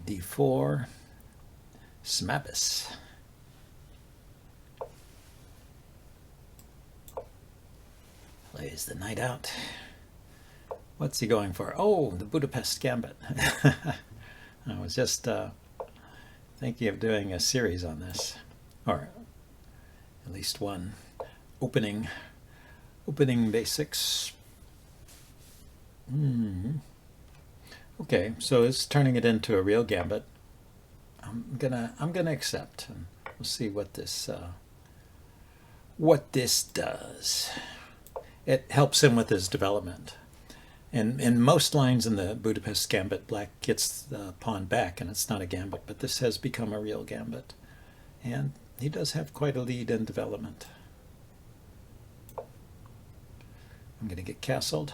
d4, Smabbis. Plays the knight out. What's he going for? Oh, the Budapest gambit. I was just thinking of doing a series on this, or at least one. Opening basics. Okay, so it's turning it into a real gambit. I'm gonna accept, and we'll see what this does. It helps him with his development. And in most lines in the Budapest gambit, black gets the pawn back, and it's not a gambit, but this has become a real gambit. And he does have quite a lead in development. I'm going to get castled.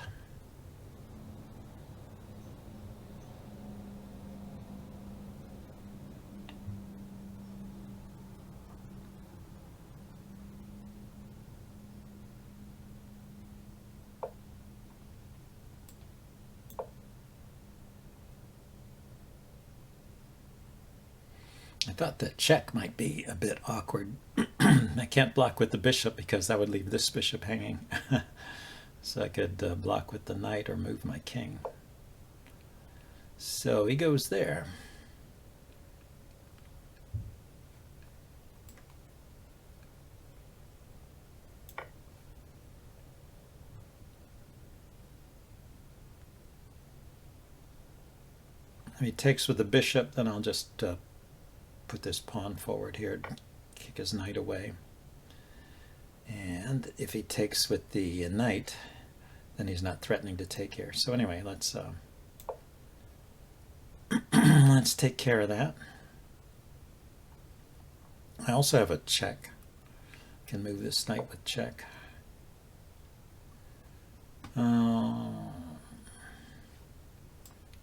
I thought that check might be a bit awkward. I can't block with the bishop because that would leave this bishop hanging. So I could block with the knight or move my king. So he goes there. If he takes with the bishop, then I'll just put this pawn forward here, kick his knight away. And if he takes with the knight, then he's not threatening to take here. So anyway, let's let's take care of that. I also have a check. I can move this knight with check.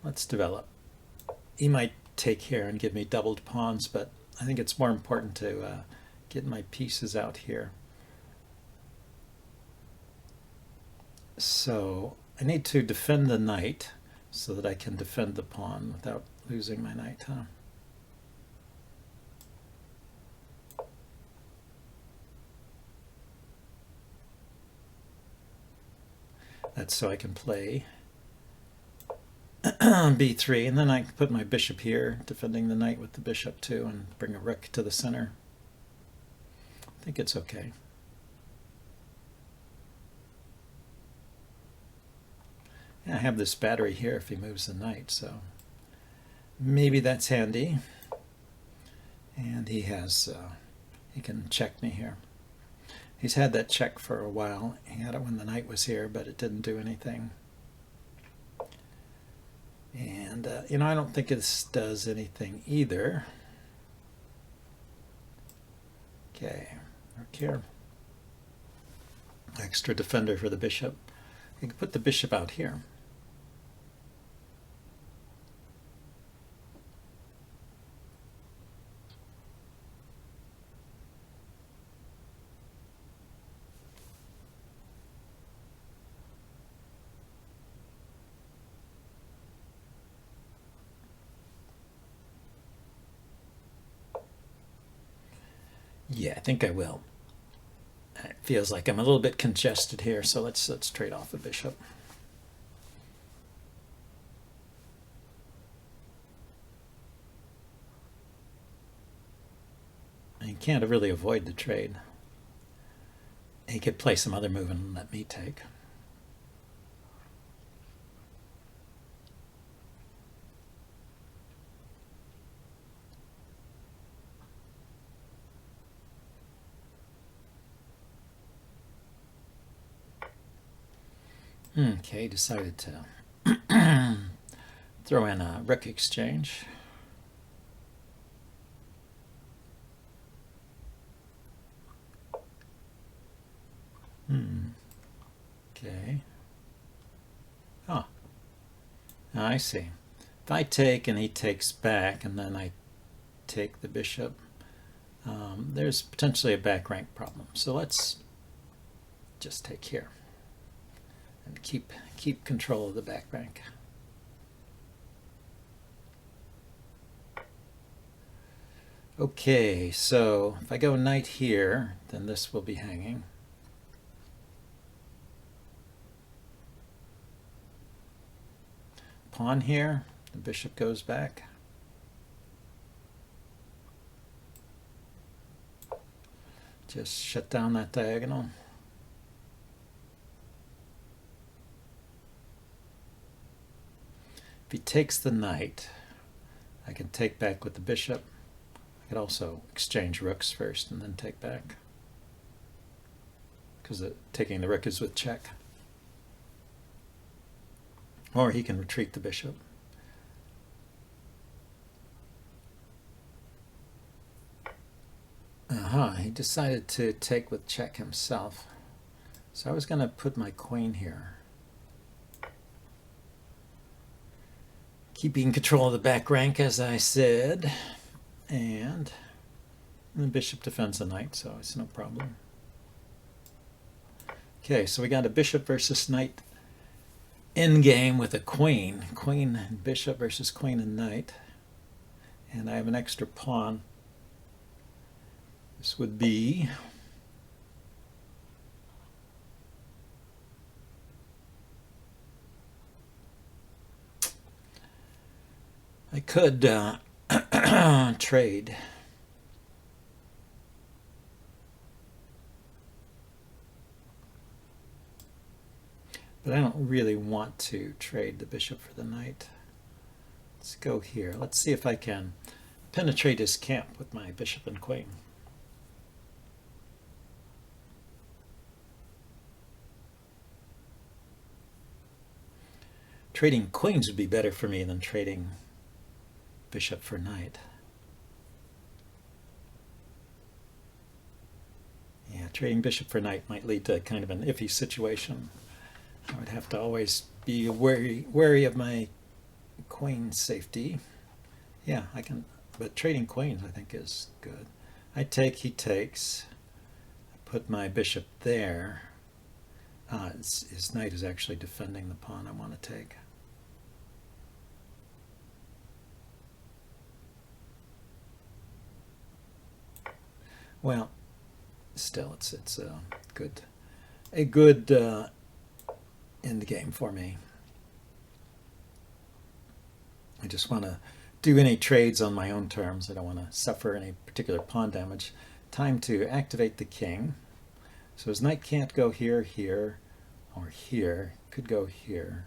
Let's develop. He might take here and give me doubled pawns, but I think it's more important to get my pieces out here. So I need to defend the knight so that I can defend the pawn without losing my knight, huh? That's so I can play b3, and then I can put my bishop here, defending the knight with the bishop too, and bring a rook to the center. I think it's okay. I have this battery here if he moves the knight, so maybe that's handy. And he has, he can check me here. He's had that check for a while. He had it when the knight was here, but it didn't do anything. And, you know, I don't think this does anything either. Okay, rook here. Extra defender for the bishop. You can put the bishop out here. Yeah, I think I will. It feels like I'm a little bit congested here, so let's trade off the bishop. You can't really avoid the trade. He could play some other move and let me take. Okay, decided to throw in a rook exchange. Okay. Oh, I see. If I take and he takes back and then I take the bishop, there's potentially a back rank problem. So let's just take here and keep control of the back rank. Okay, so if I go knight here, then this will be hanging. Pawn here, the bishop goes back. Just shut down that diagonal. If he takes the knight, I can take back with the bishop. I could also exchange rooks first and then take back, because taking the rook is with check. Or he can retreat the bishop. He decided to take with check himself. So I was going to put my queen here. Keeping control of the back rank, as I said. And the bishop defends the knight, so it's no problem. Okay, so we got a bishop versus knight endgame with a queen. Queen and bishop versus queen and knight. And I have an extra pawn. This would be I could trade. But I don't really want to trade the bishop for the knight. Let's go here. Let's see if I can penetrate his camp with my bishop and queen. Trading queens would be better for me than trading bishop for knight. Yeah, trading bishop for knight might lead to kind of an iffy situation. I would have to always be wary of my queen safety. Yeah, I can, but trading queens I think is good. I take, he takes. I put my bishop there. His knight is actually defending the pawn I want to take. Well, still, it's a good end game for me. I just want to do any trades on my own terms. I don't want to suffer any particular pawn damage. Time to activate the king. So his knight can't go here, here, or here. Could go here.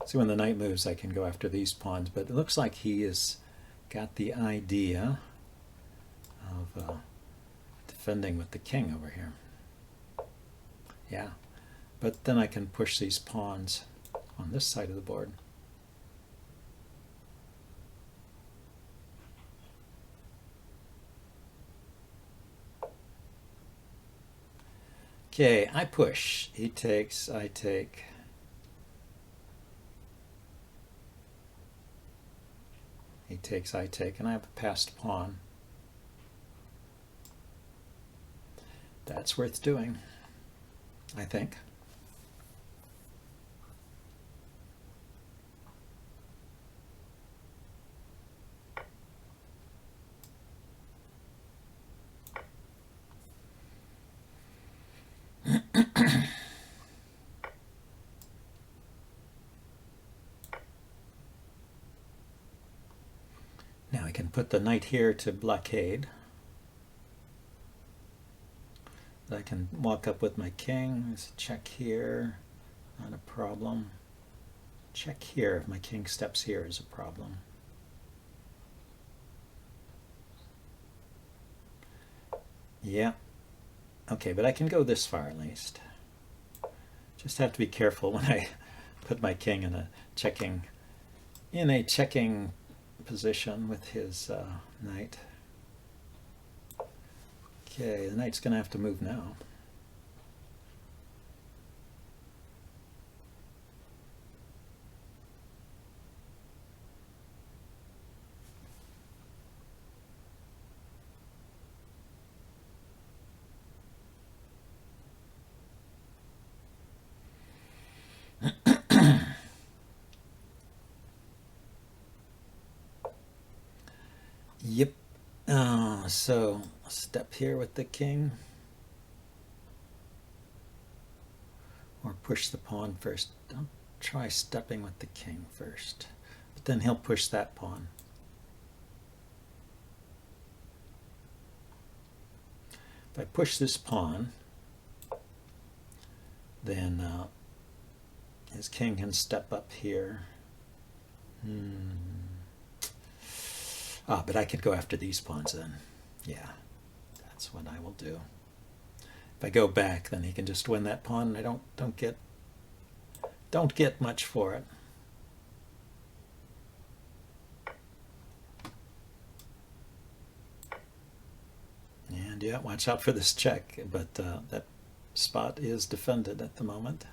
So when the knight moves, I can go after these pawns, but it looks like he has got the idea of defending with the king over here. Yeah, but then I can push these pawns on this side of the board. Okay, I push. He takes, I take. He takes, I take, and I have a passed pawn. That's worth doing, I think. Now I can put the knight here to blockade. I can walk up with my king. There's a check here, not a problem. Check here, if my king steps here is a problem. Yeah, okay, but I can go this far at least. Just have to be careful when I put my king in a checking position with his knight. Okay, the knight's going to have to move now. Yep. So step here with the king. Or push the pawn first. Don't try stepping with the king first. But then he'll push that pawn. If I push this pawn, then his king can step up here. But I could go after these pawns then. Yeah, that's what I will do. If I go back, then he can just win that pawn. I don't get much for it. And yeah, watch out for this check, but that spot is defended at the moment.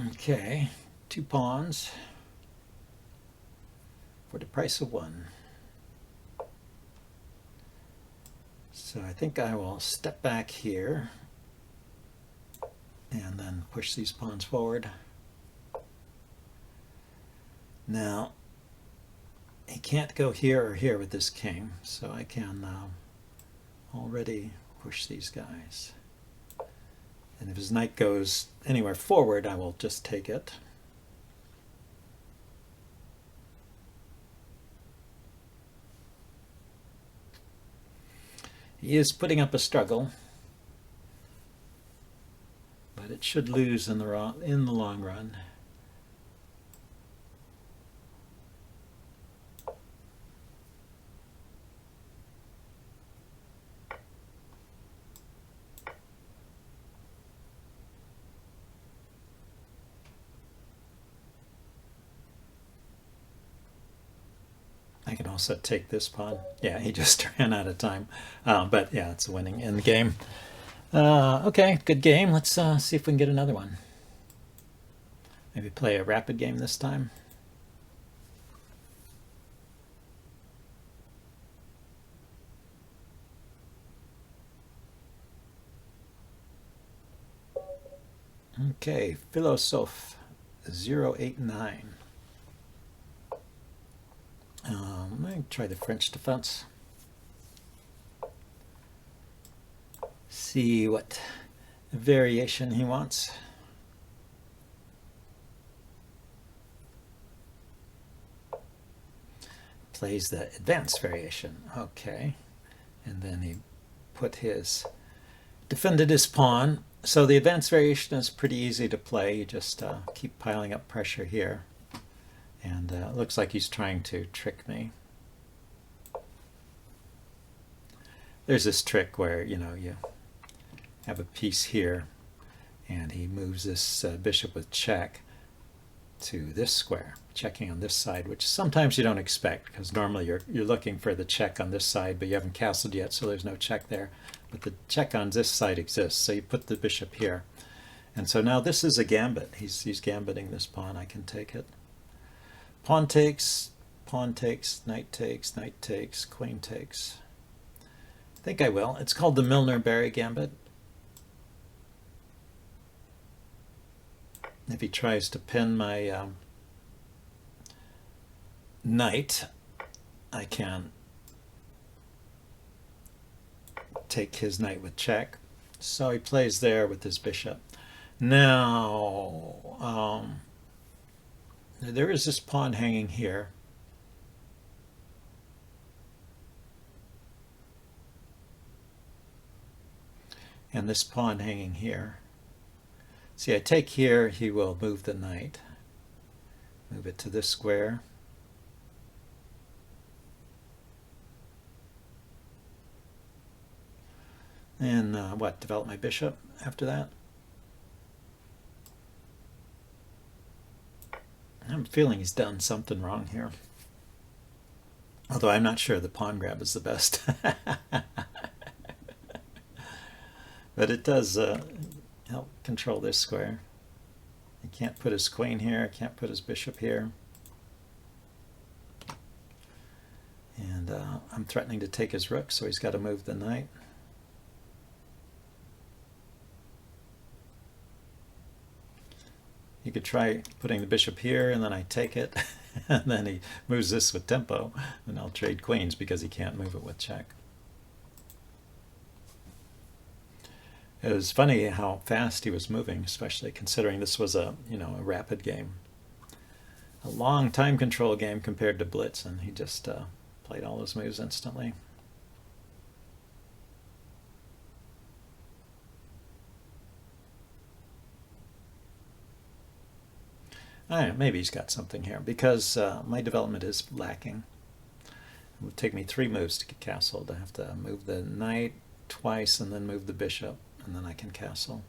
Okay, 2 pawns for the price of 1. So I think I will step back here and then push these pawns forward. Now, he can't go here or here with this king, so I can already push these guys. And if his knight goes anywhere forward, I will just take it. He is putting up a struggle, but it should lose in the long run. I can also take this pawn. Yeah, he just ran out of time. But yeah, it's a winning end game. Okay, good game. Let's see if we can get another one. Maybe play a rapid game this time. Okay, Philosophe 089. I'm going to try the French defense. See what variation he wants. Plays the advanced variation. Okay. And then he defended his pawn. So the advanced variation is pretty easy to play. You just keep piling up pressure here. And it looks like he's trying to trick me. There's this trick where, you have a piece here, and he moves this bishop with check to this square, checking on this side, which sometimes you don't expect, because normally you're looking for the check on this side, but you haven't castled yet, so there's no check there. But the check on this side exists, so you put the bishop here. And so now this is a gambit. He's gambiting this pawn. I can take it. Pawn takes, knight takes, queen takes. I think I will. It's called the Milner-Barry gambit. If he tries to pin my knight, I can take his knight with check. So he plays there with his bishop. Now, there is this pawn hanging here. And this pawn hanging here. See, I take here, he will move the knight. Move it to this square. And develop my bishop after that? I'm feeling he's done something wrong here. Although I'm not sure the pawn grab is the best. But it does help control this square. He can't put his queen here, can't put his bishop here. And I'm threatening to take his rook, so he's got to move the knight. You could try putting the bishop here, and then I take it, and then he moves this with tempo, and I'll trade queens because he can't move it with check. It was funny how fast he was moving, especially considering this was a rapid game, a long time control game compared to Blitz, and he just played all those moves instantly. I don't know, maybe he's got something here because my development is lacking. It would take me 3 moves to get castled. I have to move the knight twice and then move the bishop, and then I can castle.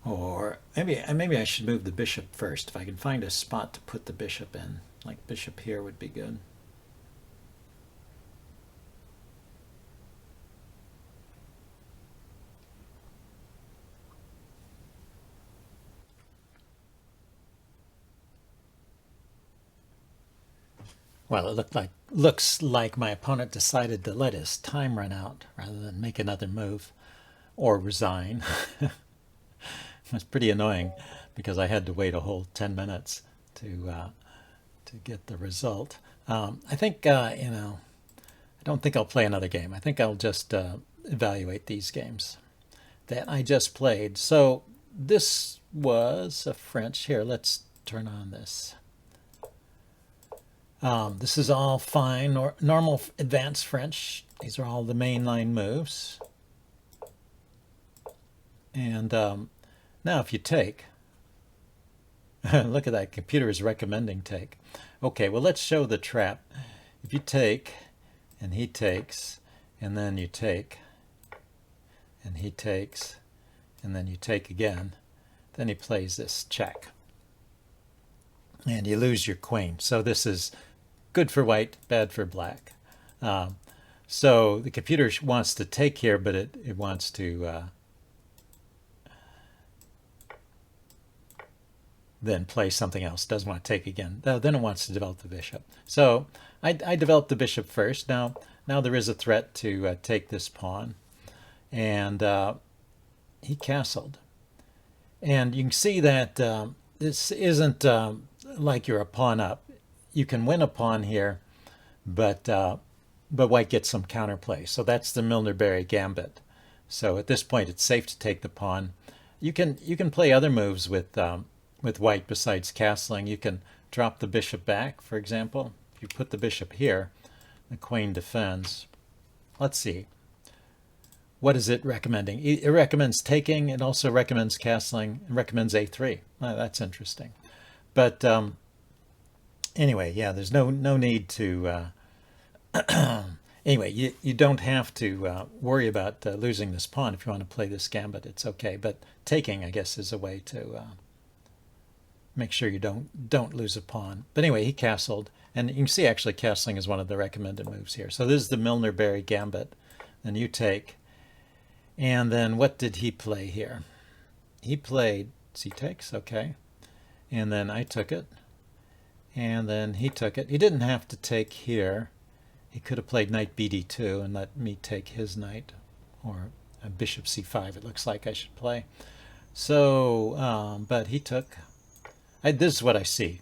Or maybe I should move the bishop first. If I can find a spot to put the bishop in, like bishop here would be good. Well, it looks like my opponent decided to let his time run out rather than make another move or resign. It was pretty annoying because I had to wait a whole 10 minutes to get the result. I think I don't think I'll play another game. I think I'll just evaluate these games that I just played. So this was a French. Here, let's turn on this. This is all fine, or normal advanced French. These are all the mainline moves. And now if you take, look at that, computer is recommending take. Okay, well, let's show the trap. If you take, and he takes, and then you take, and he takes, and then you take again, then he plays this check. And you lose your queen. So this is good for white, bad for black. So the computer wants to take here, but it wants to then play something else. Doesn't want to take again. Then it wants to develop the bishop. So I developed the bishop first. Now there is a threat to take this pawn. And he castled. And you can see that this isn't like you're a pawn up. You can win a pawn here, but white gets some counterplay. So that's the Milner-Barry gambit. So at this point, it's safe to take the pawn. You can play other moves with white besides castling. You can drop the bishop back, for example. If you put the bishop here, the queen defends. Let's see. What is it recommending? It recommends taking. It also recommends castling. It recommends a3. That's interesting. But anyway, yeah, there's no need to. Anyway, you don't have to worry about losing this pawn if you want to play this gambit. It's okay. But taking, I guess, is a way to make sure you don't lose a pawn. But anyway, he castled, and you can see actually castling is one of the recommended moves here. So this is the Milner-Barry gambit. Then you take. And then what did he play here? He played c takes, okay. And then I took it. And then he took it. He didn't have to take here. He could have played knight bd2 and let me take his knight, or a bishop c5 it looks like I should play. So, but he took. This is what I see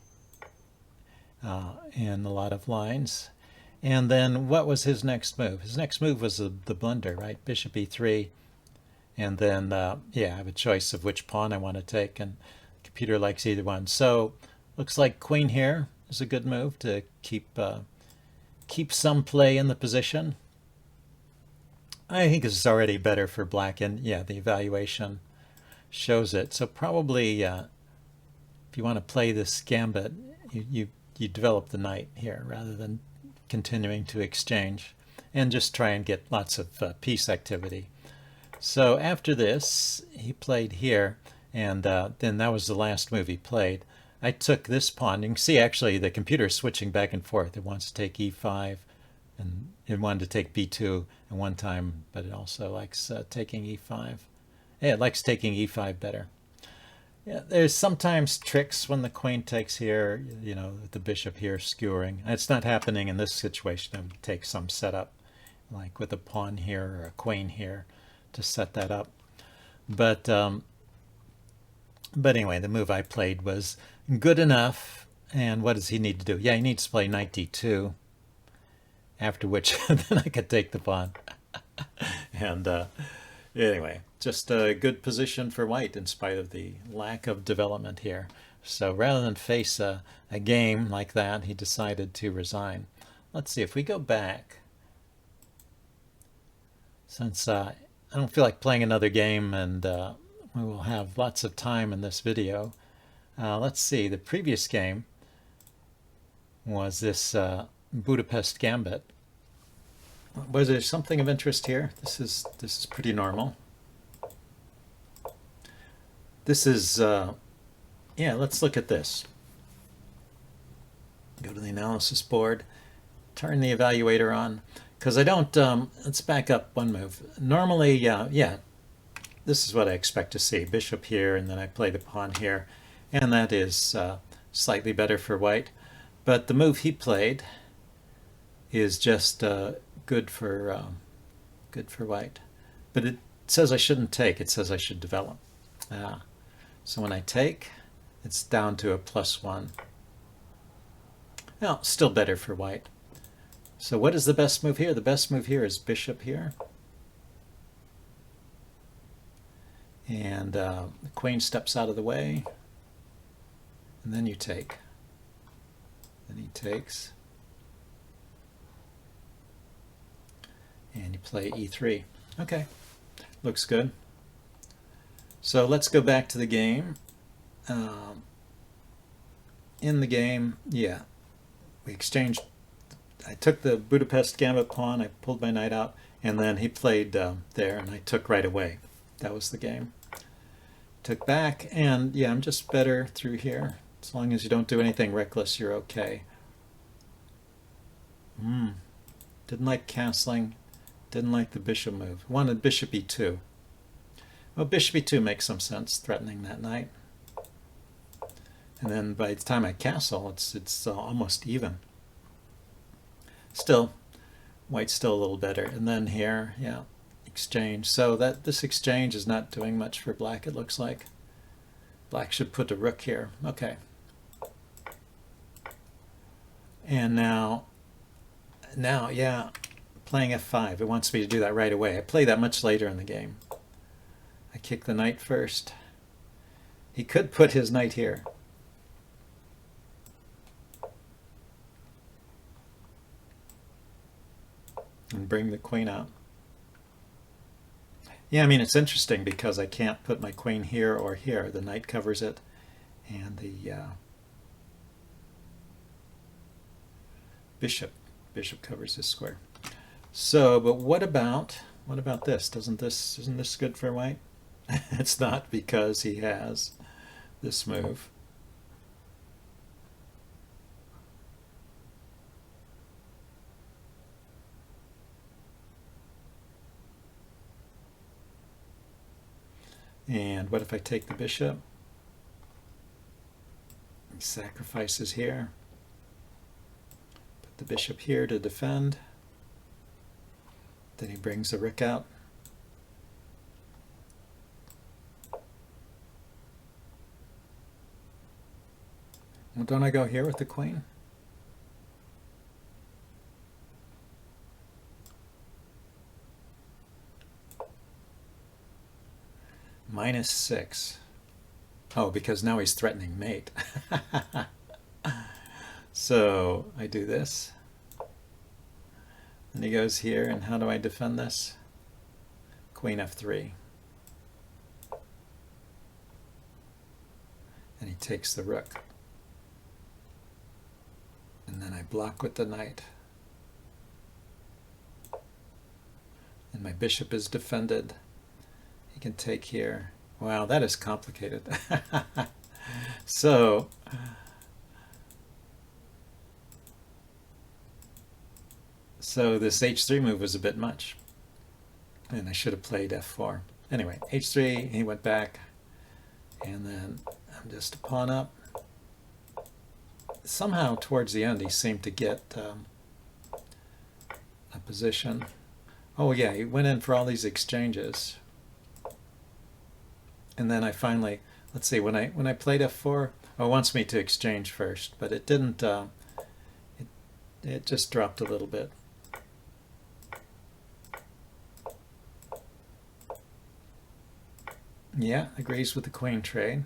in a lot of lines. And then what was his next move? His next move was the blunder, right? Bishop e3. And then, yeah, I have a choice of which pawn I want to take, and the computer likes either one. So looks like queen here is a good move to keep some play in the position. I think this is already better for black, and yeah, the evaluation shows it. So probably if you want to play this gambit, you develop the knight here rather than continuing to exchange, and just try and get lots of piece activity. So after this, he played here, and then that was the last move he played. I took this pawn. You can see actually the computer is switching back and forth. It wants to take e5, and it wanted to take b2 at one time, but it also likes taking e5. Yeah, it likes taking e5 better. Yeah, there's sometimes tricks when the queen takes here, the bishop here skewering. It's not happening in this situation. It would take some setup, like with a pawn here or a queen here to set that up. But anyway, the move I played was good enough. And what does he need to do? Yeah, he needs to play knight d2, after which then I could take the pawn. And anyway, just a good position for white in spite of the lack of development here. So rather than face a game like that, he decided to resign. Let's see, if we go back, since I don't feel like playing another game, and we will have lots of time in this video. Let's see, the previous game was this Budapest gambit. Was there something of interest here? This is pretty normal. This is yeah, let's look at this. Go to the analysis board, turn the evaluator on, because I don't, let's back up one move. Normally, yeah, this is what I expect to see. Bishop here, and then I play the pawn here, and that is slightly better for white. But the move he played is just good for white. But it says I shouldn't take, it says I should develop. So when I take, it's down to a +1. Well, still better for white. So what is the best move here? The best move here is bishop here. And the queen steps out of the way. And then you take. Then he takes. And you play e3. Okay, looks good. So let's go back to the game. In the game, yeah, we exchanged. I took the Budapest gambit pawn, I pulled my knight out, and then he played there, and I took right away. That was the game. Took back, and yeah, I'm just better through here. As long as you don't do anything reckless, you're okay. Didn't like castling. Didn't like the bishop move. Wanted bishop e2. Well, bishop e2 makes some sense, threatening that knight. And then by the time I castle, it's almost even. Still, white's still a little better. And then here, yeah, exchange. So that this exchange is not doing much for black, it looks like. Black should put a rook here. Okay. And now, yeah, playing f5. It wants me to do that right away. I play that much later in the game. I kick the knight first. He could put his knight here. And bring the queen out. Yeah, I mean, it's interesting because I can't put my queen here or here. The knight covers it, and the bishop covers this square. So, but what about this? Isn't this good for white? It's not, because he has this move. And what if I take the bishop? He sacrifices here. Put the bishop here to defend. Then he brings the rook out. Well, don't I go here with the queen? -6. Oh, because now he's threatening mate. So I do this. And he goes here, and how do I defend this? Queen f3. And he takes the rook. And then I block with the knight. And my bishop is defended. He can take here. Wow, that is complicated. So this h3 move was a bit much. And I should have played f4. Anyway, h3, he went back. And then I'm just a pawn up. Somehow towards the end he seemed to get a position. Oh yeah, he went in for all these exchanges. And then I finally, let's see, when I played f4, oh, it wants me to exchange first, but it didn't, it just dropped a little bit. Yeah, agrees with the queen trade.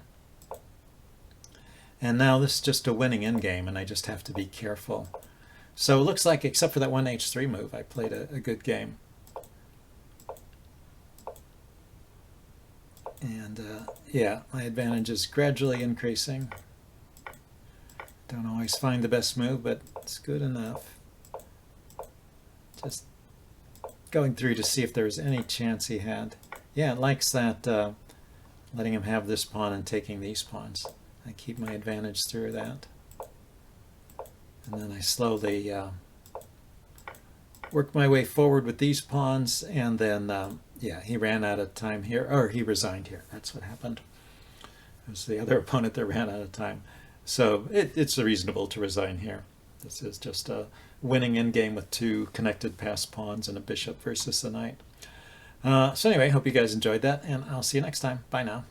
And now this is just a winning endgame, and I just have to be careful. So it looks like, except for that one h3 move, I played a good game. And yeah, my advantage is gradually increasing. Don't always find the best move, but it's good enough. Just going through to see if there's any chance he had. Yeah, it likes that, letting him have this pawn and taking these pawns. I keep my advantage through that. And then I slowly work my way forward with these pawns, and then, yeah, he ran out of time here, or he resigned here. That's what happened. It was the other opponent that ran out of time. So it's reasonable to resign here. This is just a winning endgame with two connected passed pawns and a bishop versus a knight. So anyway, hope you guys enjoyed that, and I'll see you next time. Bye now.